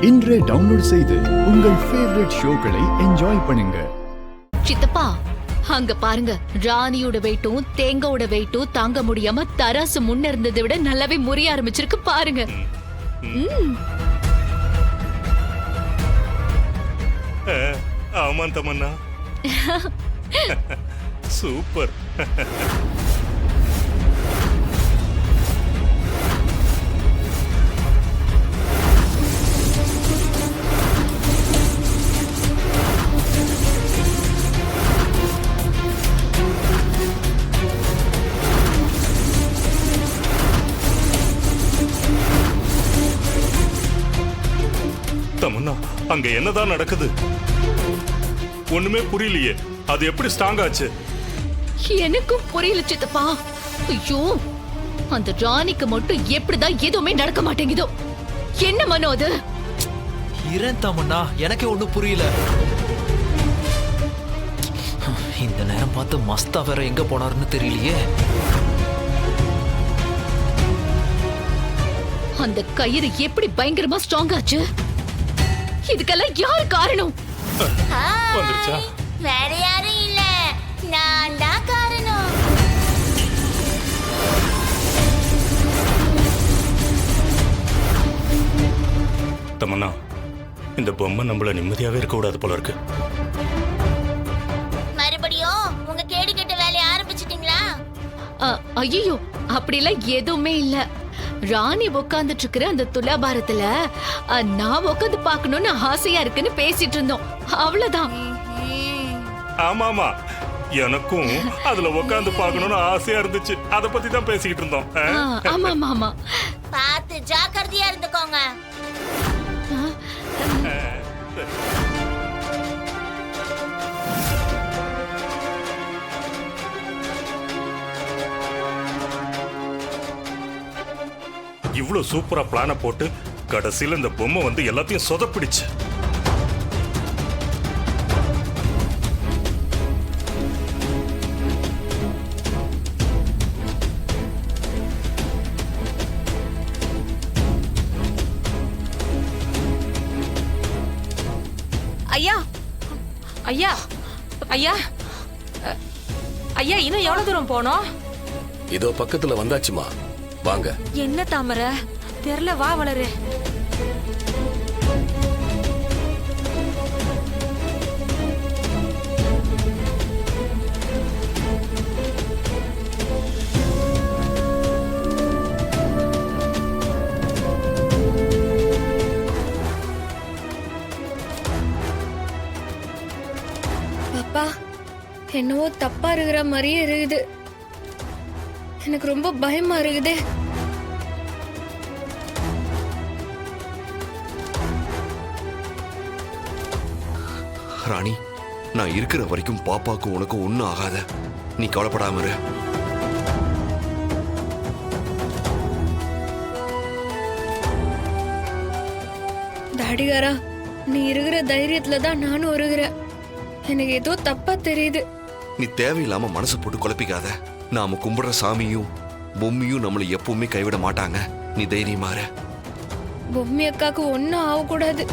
இன்றே டவுன்லோட் செய்து உங்கள் ஃபேவரட் ஷோக்களை என்ஜாய் பண்ணுங்க. சித்தப்பா அங்க பாருங்க, ராணியோட வெயிட்டும் தேங்காவோட வெயிட்டும் தாங்க முடியாம தராசு முன்ன இருந்ததை விட நல்லாவே முறிய ஆரம்பிச்சிருக்கு பாருங்க. ஆமா தமன்னா, சூப்பர். தமன்னா, அங்க என்னதான் நடக்குது? ஒண்ணுமே புரியலையே. அது எப்படி ஸ்ட்ராங் ஆச்சு? எனக்கும் புரியல சித்தப்பா. ஐயோ, அந்த ராணிக்கு மட்டும் எப்படிதான் எதுவுமே நடக்க மாட்டேங்குதோ. என்ன மனோ அது? இரேன் தமன்னா, எனக்கே ஒண்ணும் புரியல. இந்த நேரம் பார்த்து மஸ்தா வேற எங்க போனாருன்னு தெரியலையே. அந்த கயிறு எப்படி பயங்கரமா ஸ்ட்ராங் ஆச்சு? இதுக்கெல்லாம் யாரு காரணம்? வந்துருச்சா? வேற யாரும் இல்ல, நான் தான் காரணம். தமன்னா, இந்த பொம்மை நம்மள நிம்மதியாவே இருக்க கூடாது போல இருக்கு. மறுபடியும் உங்க கேடு கெட்ட வேலையை ஆரம்பிச்சிட்டீங்களா? ஐயோ, அப்படிலாம் எதுவுமே இல்ல. ராணி உட்காந்துட்டு இருக்கிற அந்த துலாபாரத்துல நான் உட்காந்து பாக்கணும்னு ஆசையா இருக்குன்னு பேசிட்டு இருந்தோம், அவ்வளவுதான். ஆமா ஆமா, எனக்கும் அதுல உட்காந்து பார்க்கணும்னு ஆசையா இருந்துச்சு. அத பத்தி தான் பேசிக்கிட்டு இருந்தோம். ஆமா ஆமா ஆமா. பார்த்து ஜாக்கிரதையா இருந்துக்கோங்க. இவ்வளவு சூப்பரா பிளான போட்டு கடைசியில இந்த பொம்மை வந்து எல்லாத்தையும் சொதப்பிடுச்சு. ஐயா ஐயா ஐயா ஐயா, இன்னும் எவ்வளவு தூரம் போனோம்? இதோ பக்கத்துல வந்தாச்சுமா, வாங்க. என்ன தாமரை தெரியல, வா வளரு. அப்பா, என்னவோ தப்பா இருக்கிற மாதிரியே இருக்குது. எனக்கு ரொம்ப பயமா இருக்குது. ராணி, நான் இருக்கிற வரைக்கும் பாப்பாக்கு உனக்கு ஒண்ணும் ஆகாத. நீ கவலைப்படாம இரு. டாடிகாரா, நீ இருக்கிற தைரியத்துல தான் நானும் இருக்கிறேன். எனக்கு ஏதோ தப்பா தெரியுது. நீ தேவையில்லாம மனசு போட்டு குழப்பிக்காத. நாம கும்பிடுற சாமியும் பொம்மியும் நம்மளை எப்பவுமே கைவிட மாட்டாங்க. நீ தைரியமா இரு. பொம்மி அக்காக்கு ஒன்னும் ஆகக்கூடாது.